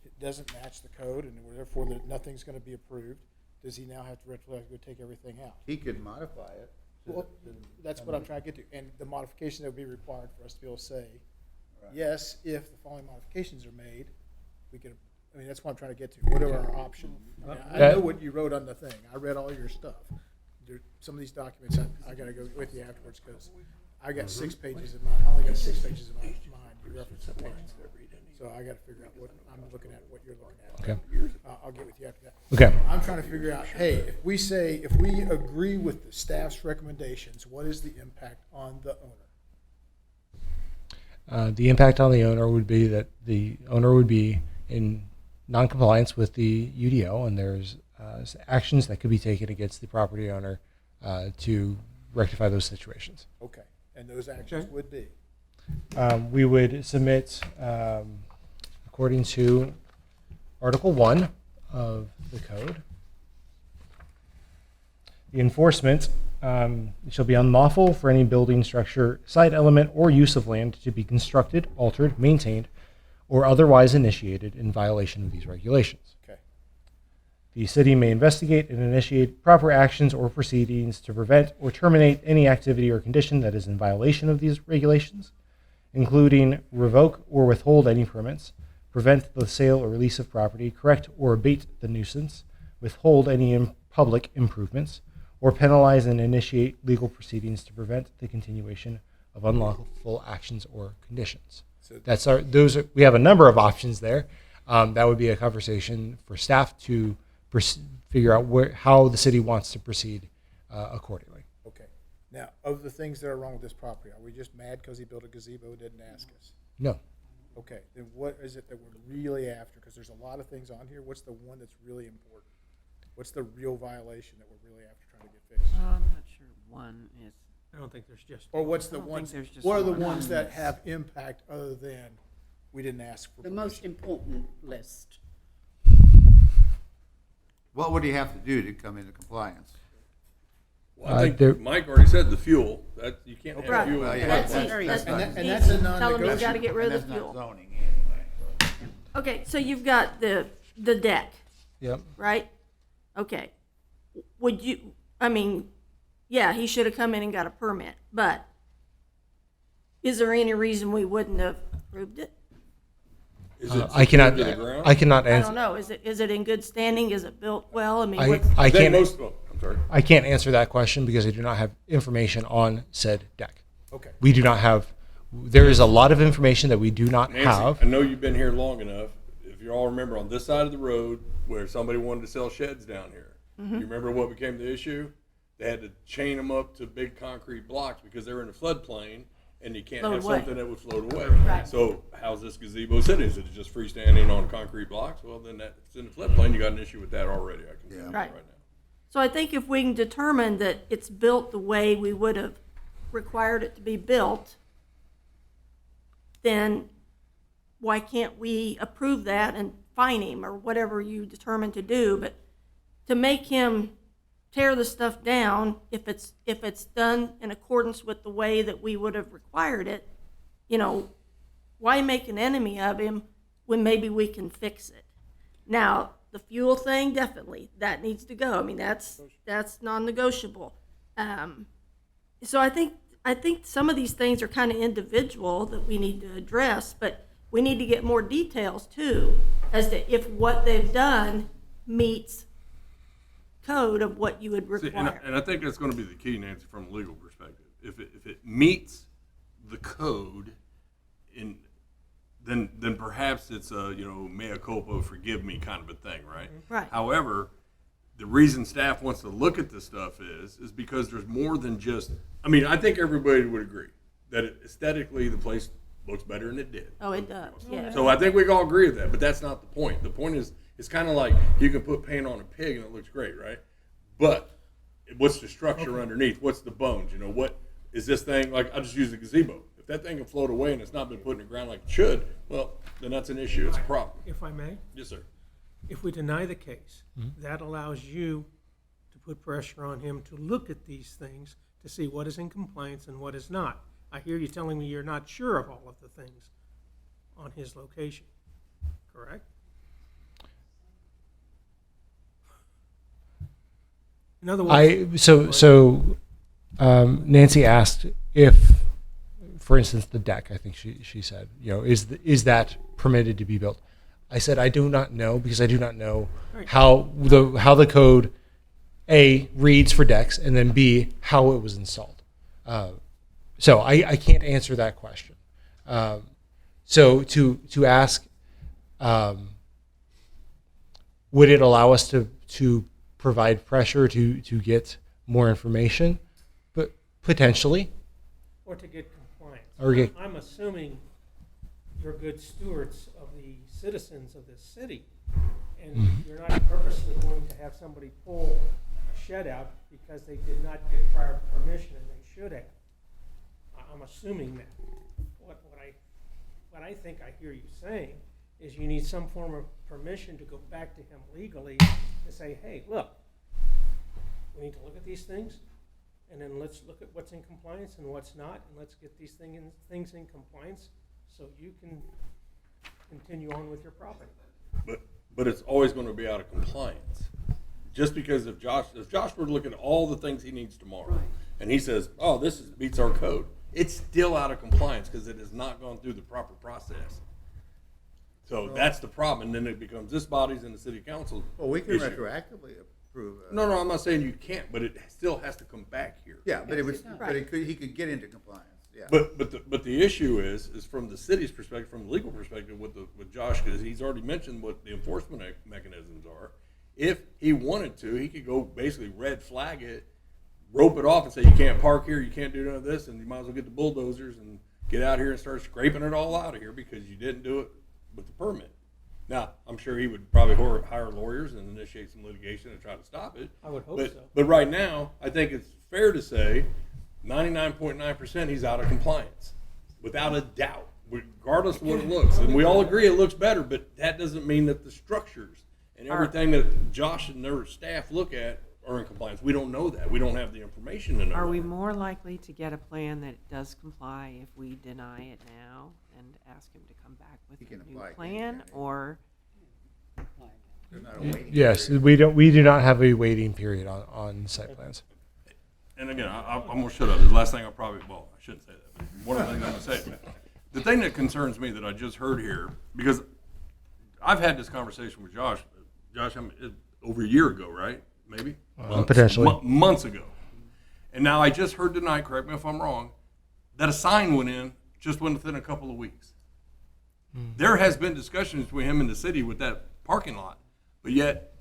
it doesn't match the code and therefore nothing's gonna be approved, does he now have to retroactively go take everything out? He could modify it. Well, that's what I'm trying to get to, and the modification that would be required for us to be able to say, yes, if the following modifications are made, we could, I mean, that's what I'm trying to get to, what are our options? I mean, I know what you wrote on the thing, I read all your stuff. Some of these documents, I gotta go with you afterwards, because I got 6 pages in mine, I only got 6 pages in mine, you referenced the page. So I gotta figure out what I'm looking at, what you're looking at. Okay. I'll get with you after that. Okay. I'm trying to figure out, hey, if we agree with the staff's recommendations, what is the impact on the owner? The impact on the owner would be that the owner would be in noncompliance with the UDO, and there's actions that could be taken against the property owner to rectify those situations. Okay, and those actions would be? We would submit, according to Article 1 of the code, the enforcement shall be unlawful for any building, structure, site element, or use of land to be constructed, altered, maintained, or otherwise initiated in violation of these regulations. Okay, The city may investigate and initiate proper actions or proceedings to prevent or terminate any activity or condition that is in violation of these regulations, including revoke or withhold any permits, prevent the sale or release of property, correct or abate the nuisance, withhold any public improvements, or penalize and initiate legal proceedings to prevent the continuation of unlawful actions or conditions. So- We have a number of options there. That would be a conversation for staff to figure out how the city wants to proceed accordingly. okay. Now, of the things that are wrong with this property, are we just mad because he built a gazebo and didn't ask us? No. Okay, then what is it that we're really after? Because there's a lot of things on here. What's the one that's really important? What's the real violation that we're really after trying to get fixed? I'm not sure one is, I don't think there's just. Or what's I the don't think ones, there's just what are the one. ones that have impact other than we didn't ask for The permission? most important list. What would he have to do to come into compliance? Well, I think there- Mike already said the fuel. That you can't have Right. fuel. Well, in yeah, the That's floodplain. easy. That's That's And easy. that's a Tell him he's non-negotiable. gotta get rid of And the that's fuel. not zoning anyway. Okay, so you've got the deck, Yep. right? Okay. Would you, I mean, yeah, he should have come in and got a permit, but is there any reason we wouldn't have approved it? Is it I cannot. secured to the ground? I cannot I answer. don't know. Is it in good standing? Is it built well? I mean, I, what's, I I think can't. most. Oh, I'm sorry. I can't answer that question because I do not have information on said deck. Okay, We do not have. There is a lot of information that we do not Nancy, have. I know you've been here long enough. If you all remember, on this side of the road where somebody wanted to sell sheds down here, You remember what became the issue? They had to chain them up to big concrete blocks because they were in a floodplain, and you can't Float have away. something that would float away. Right. So how's this gazebo sitting? Is it just freestanding on concrete blocks? Well, then that's in the floodplain. You got an issue with that already. I can tell you Right. right now. So I think if we can determine that it's built the way we would have required it to be built, then why can't we approve that and fine him or whatever you determine to do? But to make him tear the stuff down, if it's done in accordance with the way that we would have required it, why make an enemy of him when maybe we can fix it? Now, the fuel thing, definitely, that needs to go. I mean, that's non-negotiable. So I think some of these things are kind of individual that we need to address, but we need to get more details too, as to if what they've done meets code of what you would See, require. and I think that's going to be the key, Nancy, from a legal perspective. If it meets the code, then perhaps it's a mea culpa, forgive me kind of a thing, right? Right. However, the reason staff wants to look at this stuff is because there's more than just. I mean, I think everybody would agree that aesthetically the place looks better than it did. Oh, it does, yeah. So I think we can all agree with that, but that's not the point. The point is, it's kind of like you can put paint on a pig and it looks great, right? But what's the structure underneath? What's the bones? What is this thing? Like, I'll just use the gazebo. If that thing can float away and it's not been put in the ground like it should, well, then that's an issue. It's a problem. If I may, Yes, sir. if we deny the case, that allows you to put pressure on him to look at these things to see what is in compliance and what is not. I hear you telling me you're not sure of all of the things on his location, correct? In other words, Nancy asked if, for instance, the deck. I think she said, is that permitted to be built? I said I do not know because I do not know Right. how the code A reads for decks and then B how it was installed. So I can't answer that question. So to ask, would it allow us to provide pressure to get more information? But potentially. or to get compliance. Or get- I'm assuming you're good stewards of the citizens of this city, and you're not purposely going to have somebody pull a shed out because they did not get prior permission and they should have. I'm assuming that. What I think I hear you saying is you need some form of permission to go back to him legally to say, hey, look, we need to look at these things, and then let's look at what's in compliance and what's not, and let's get these things in compliance so you can continue on with your property. But it's always going to be out of compliance. Just because if Josh were to look at all the things he needs tomorrow, and he says, "Oh, this meets our code," it's still out of compliance because it has not gone through the proper process. So that's the problem, and then it becomes this body's and the city council. Well, we can issue. retroactively approve. No, I'm not saying you can't, but it still has to come back here. Yeah, but it was, Right. but he could get into compliance, yeah. But the issue is from the city's perspective, from the legal perspective, with Josh, because he's already mentioned what the enforcement mechanisms are. If he wanted to, he could go basically red flag it, rope it off, and say you can't park here, you can't do none of this, and you might as well get the bulldozers and get out here and start scraping it all out of here because you didn't do it with the permit. Now, I'm sure he would probably hire lawyers and initiate some litigation to try to stop it. I would hope but, so. But right now, I think it's fair to say 99.9% he's out of compliance, without a doubt, regardless of what it looks. And we all agree it looks better, but that doesn't mean that the structures and everything that Josh and their staff look at are in compliance. We don't know that. We don't have the information to know. Are we that. more likely to get a plan that does comply if we deny it now and ask him to come back with He a can new apply, plan, can't he? or? There's not a waiting Yes, period. we do not have a waiting period on site plans. And again, I'm going to shut up. The last thing I shouldn't say that, but one of the things I'm going to say. The thing that concerns me that I just heard here, because I've had this conversation with Josh, over a year ago, right? Maybe? Potentially. Months ago. And now I just heard tonight, correct me if I'm wrong, that a sign went in just within a couple of weeks. There has been discussions between him and the city with that parking lot, but yet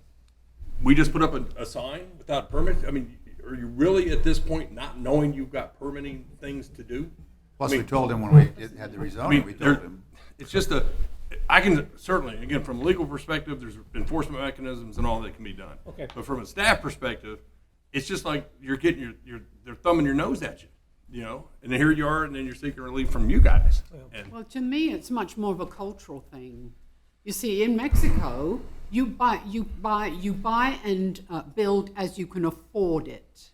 we just put up a sign without permit? I mean, are you really at this point not knowing you've got permitting things to do? Plus, I mean, we told him when we had the rezoning, I mean, we there- told him. it's just I can certainly, again, from a legal perspective, there's enforcement mechanisms and all that can be done. Okay. But from a staff perspective, it's just like you're getting they're thumbing your nose at you, you know? And then here you are, and then you're seeking relief from you guys. And Well, to me, it's much more of a cultural thing. You see, in Mexico, you buy and build as you can afford it.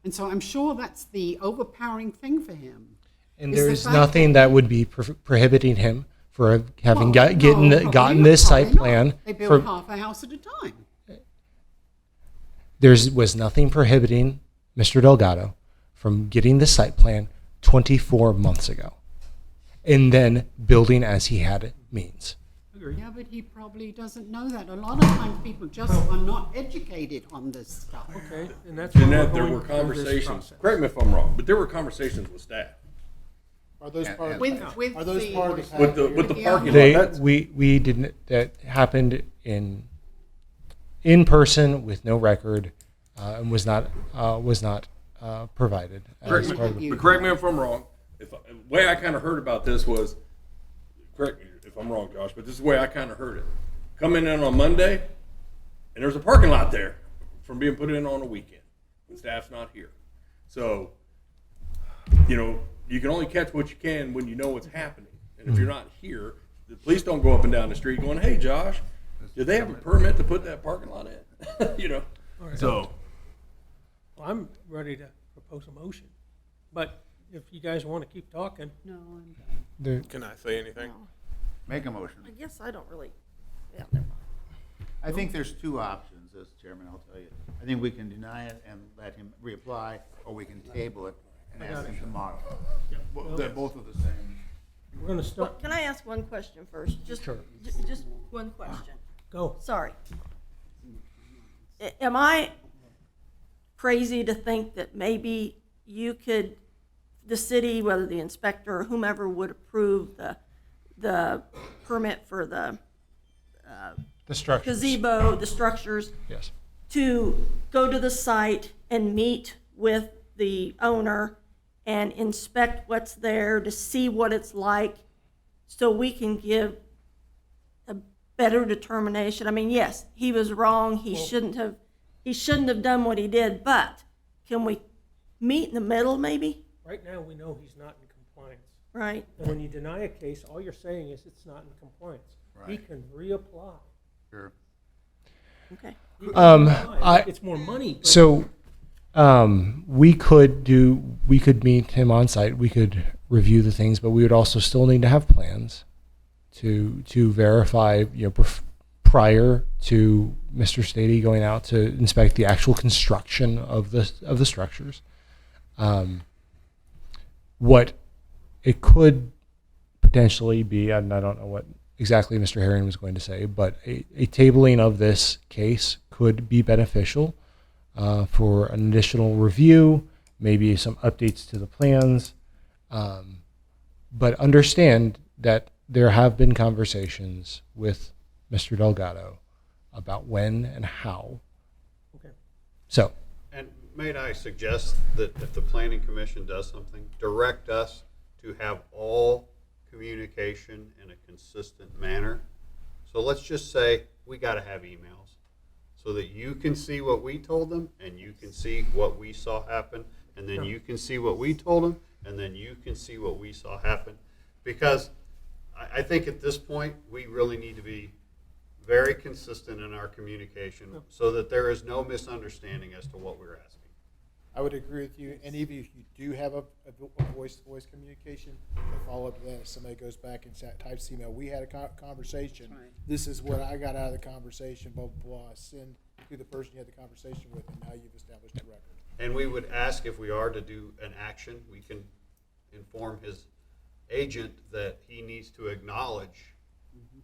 And so I'm sure that's the overpowering thing for him. And Is the there's fact nothing that would be prohibiting him for having Well, no, gotten probably this site not. plan. They for- build half a house at a time. There was nothing prohibiting Mr. Delgado from getting the site plan 24 months ago and then building as he had means. Agree. Yeah, but he probably doesn't know that. A lot of times people just are not educated on this stuff. Okay, and that's why and we're that there going were through this conversations, process. correct me if I'm wrong, but there were conversations with staff. Are those And- part of, With are those the- part of the With the Yeah. parking lot, They that's, we didn't that happened in person with no record and was not provided correct as part of me, the but correct me if I'm wrong. The way I kind of heard about this was, correct me if I'm wrong, Josh, but this is the way I kind of heard it. Coming in on Monday, and there's a parking lot there from being put in on a weekend when staff's not here. So, you know, you can only catch what you can when you know what's happening. And if you're not here, the police don't go up and down the street going, "Hey, Josh, did they have a permit to put that parking lot in?" You know, so. Well, I'm ready to propose a motion, but if you guys want to keep talking, No, I'm done. the Can I say anything? Make a motion. I guess I don't really, yeah, never mind. I think there's two options, as chairman, I'll tell you. I think we can deny it and let him reapply, or we can table it and ask him to modify. Well, they're both of the same. we're going to Well, start, can I ask one question first? Just, just one question. go. Sorry. Am I crazy to think that maybe you could, the city, whether the inspector or whomever would approve the permit for the structures. gazebo, the structures, Yes. to go to the site and meet with the owner and inspect what's there to see what it's like so we can give a better determination. I mean, yes, he was wrong. He shouldn't have done what he did, but can we meet in the middle maybe? Right now, we know he's not in compliance. Right? And when you deny a case, all you're saying is it's not in compliance. He Right. can reapply. Sure. Okay. He can Um, reapply. It's more money, but So we could meet him on site. We could review the things, but we would also still need to have plans to verify, prior to Mr. Stady going out to inspect the actual construction of the structures. What it could potentially be, and I don't know what exactly Mr. Herring was going to say, but a tabling of this case could be beneficial for an additional review, maybe some updates to the plans. But understand that there have been conversations with Mr. Delgado about when and how. okay. So, And may I suggest that if the planning commission does something, direct us to have all communication in a consistent manner. So let's just say we got to have emails so that you can see what we told them and you can see what we saw happen, and then you can see what we told them, and then you can see what we saw happen. Because I think at this point, we really need to be very consistent in our communication so that there is no misunderstanding as to what we're asking. I would agree with you, and even if you do have a voice-to-voice communication, the follow-up to that, if somebody goes back and types email, we had a conversation, Right. this is what I got out of the conversation, blah, blah, blah, send to the person you had the conversation with, and now you've established a record. And we would ask if we are to do an action, we can inform his agent that he needs to acknowledge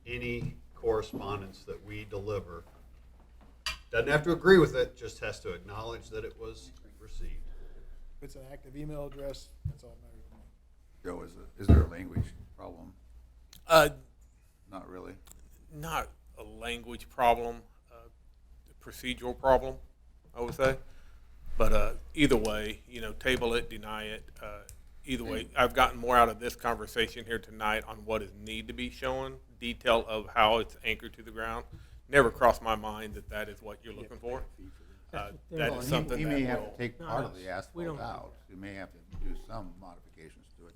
any correspondence that we deliver. Doesn't have to agree with it, just has to acknowledge that it was received. If it's an active email address, that's all that matters to me. Joe, is there a language problem? Uh, Not really. not a language problem. procedural problem, I would say. But either way, table it, deny it. Either way, I've gotten more out of this conversation here tonight on what is need to be shown, detail of how it's anchored to the ground. Never crossed my mind that is what you're looking for. That Well, is he- something he that may have will, to take part of the we asphalt don't- out. You may have to do some modifications to it.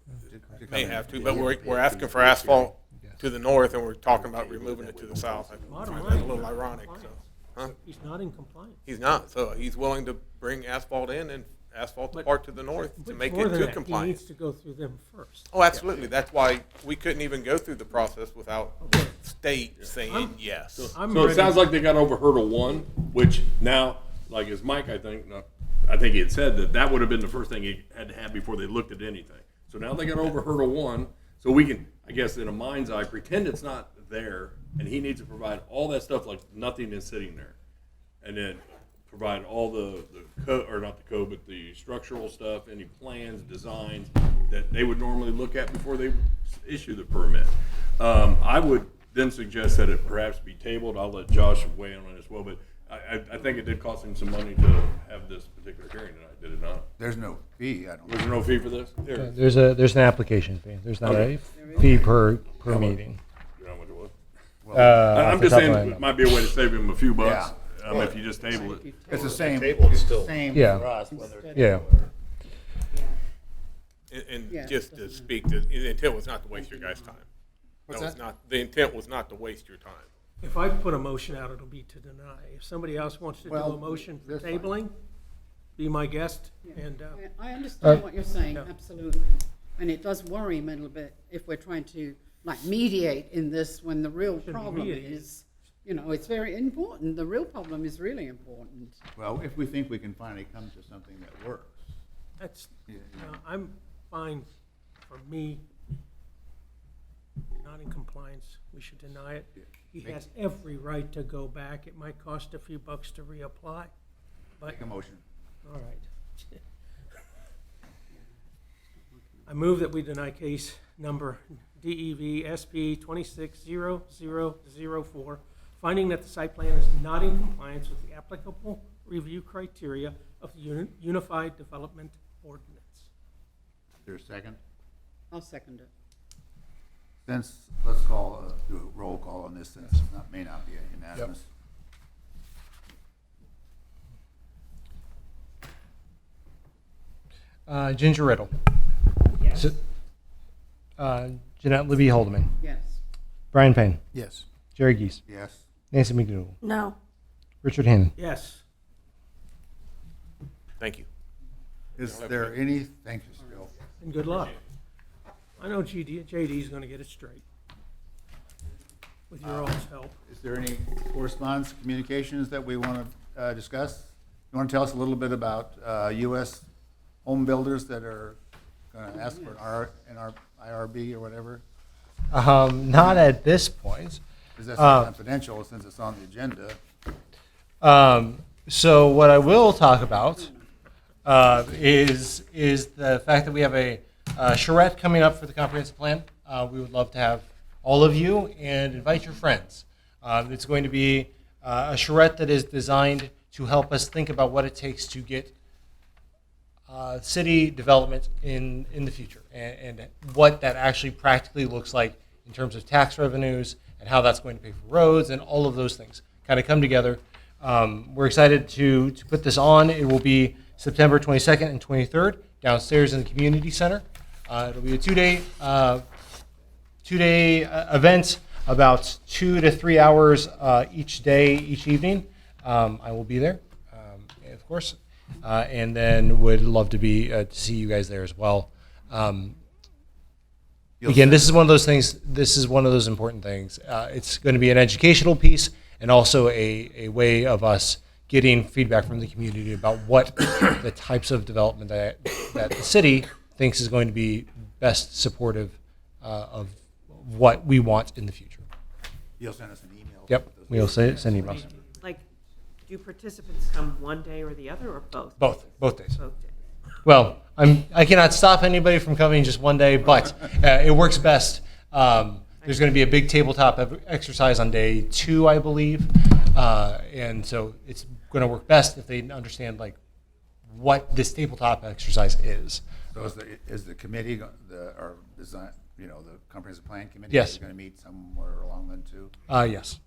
to may come have to, in. but we're asking for asphalt to the north, and we're talking about removing it to the south. I Bottom find line, that a little ironic, so. Huh? He's not in compliance. He's not, so he's willing to bring asphalt in and asphalt the But- part to the north to But make more it than to that, compliance. He needs to go through them first. Oh, absolutely. That's why we couldn't even go through the process without Okay. state saying I'm- yes. I'm So it ready- sounds like they got over hurdle one, which now, like as Mike, I think he had said that would have been the first thing he had to have before they looked at anything. So now they got over hurdle one, so we can, I guess, in a mind's eye, pretend it's not there, and he needs to provide all that stuff like nothing is sitting there, and then provide all the code, or not the code, but the structural stuff, any plans, designs that they would normally look at before they issue the permit. I would then suggest that it perhaps be tabled. I'll let Josh weigh in on it as well, but I think it did cost him some money to have this particular hearing tonight, did it not? There's no fee, I don't Was there no fee for this? Here, There's an application fee. There's not Okay. a fee per meeting. you know how much it was? Off I'm the just top saying, of my it head. might be a way to save him a few bucks, Yeah. if you just table it. It's the same, Table is it's still- the same Yeah. for us, whether it's. Yeah. And Yeah, just it to doesn't speak, the intent was not to waste your guys' time. What's That was that? not, the intent was not to waste your time. If I put a motion out, it'll be to deny. If somebody else wants to do Well, a motion for that's fine. tabling, be my guest, and, I understand Uh, what you're saying, Yeah. absolutely. And it does worry me a little bit if we're trying to, like, mediate in this when the real Shouldn't be problem mediating. is, it's very important. The real problem is really important. Well, if we think we can finally come to something that works. that's, Yeah, I'm fine for me. Not in compliance, we should deny it. He has every right to go back. It might cost a few bucks to reapply, but, Make a motion. all right. I move that we deny case number DEV SP 260004, finding that the site plan is not in compliance with the applicable review criteria of the Unified Development Ordinance. Is there a second? I'll second it. Since, let's do a roll call on this, since it may not be unanimous. Ginger Riddle. Yes. Jeanette Libby Holdeman. Yes. Brian Payne. Yes. Jerry Geese. Yes. Nancy McDougal. No. Richard Hannon. Yes. Thank you. Is there any, thank you, Phil. And good luck. I know JD's gonna get it straight. With your all's help. Is there any correspondence, communications that we want to discuss? You want to tell us a little bit about U.S. home builders that are going to ask for an IRB or whatever? Not at this point. Is that confidential since it's on the agenda? So what I will talk about is the fact that we have a charrette coming up for the comprehensive plan. We would love to have all of you and invite your friends. It's going to be a charrette that is designed to help us think about what it takes to get city development in the future and what that actually practically looks like in terms of tax revenues and how that's going to pay for roads and all of those things kind of come together. We're excited to put this on. It will be September 22nd and 23rd downstairs in the community center. It'll be a two-day event, about 2 to 3 hours each day, each evening. I will be there, of course, and then would love to see you guys there as well. Again, this is one of those things. This is one of those important things. It's going to be an educational piece and also a way of us getting feedback from the community about what the types of development that the city thinks is going to be best supportive of what we want in the future. You'll send us an email. Yep, we'll send emails. Like, do participants come one day or the other, or both? Both days. Both days. Well, I cannot stop anybody from coming just one day, but it works best. There's going to be a big tabletop exercise on day 2, I believe, And so it's going to work best if they understand like what this tabletop exercise is. So is the committee, or design, the comprehensive plan committee? Yes. Going to meet somewhere along then too? Yes.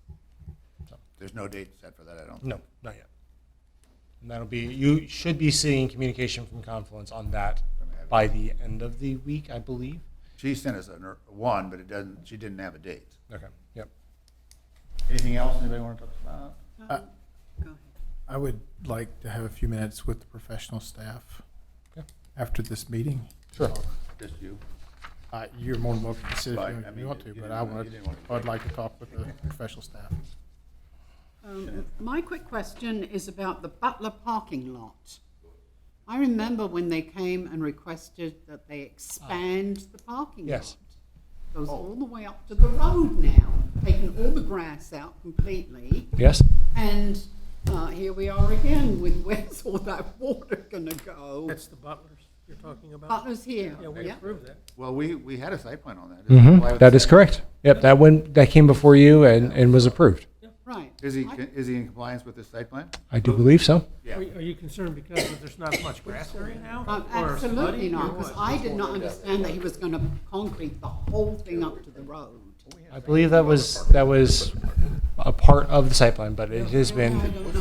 There's no date set for that, I don't. No, not yet. And that'll be, you should be seeing communication from Confluence on that by the end of the week, I believe. She sent us one, but she didn't have a date. Okay, yep. Anything else anybody want to talk about? Go ahead. I would like to have a few minutes with the professional staff Okay. after this meeting. Sure. Just you. You're more than welcome to sit Right, if I you mean, want to, you but didn't I want- would, you didn't want to- I'd like to talk with the professional staff. My quick question is about the Butler parking lot. I remember when they came and requested that they expand the parking lot. Yes. Goes all the way up to the road now, taking all the grass out completely. Yes? And here we are again with where's all that water gonna go? That's the Butlers you're talking about? Butler's here. Yeah, we approved that. Well, we had a site plan on that. Does it comply with That the is site? correct. Yep, that came before you and was approved. Right. Is he in compliance with this site plan? I do believe so. Yeah. Are you concerned because there's not much grass area now? Or Absolutely flooding, not, or because what? I did not understand that he was gonna concrete the whole thing up to the road. I believe that was a part of the site plan, but it has been,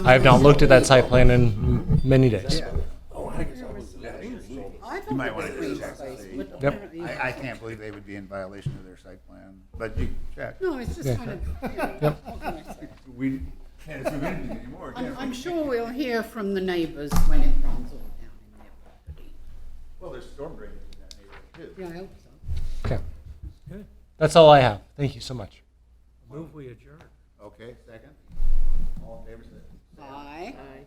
I have not looked at that site plan in many days. I You might thought want it to was green check. space, See. but Yep. apparently- I can't believe they would be in violation of their site plan, but you check. No, it's just Yeah. kind of, what can I say? We can't assume anything anymore, can I'm we? sure we'll hear from the neighbors when it runs all down in their property. Well, there's storm drainage in that neighborhood too. Yeah, I hope so. Okay. Good. That's all I have. Thank you so much. Move we adjourn. Okay, second. All in favor, say Aye. Aye.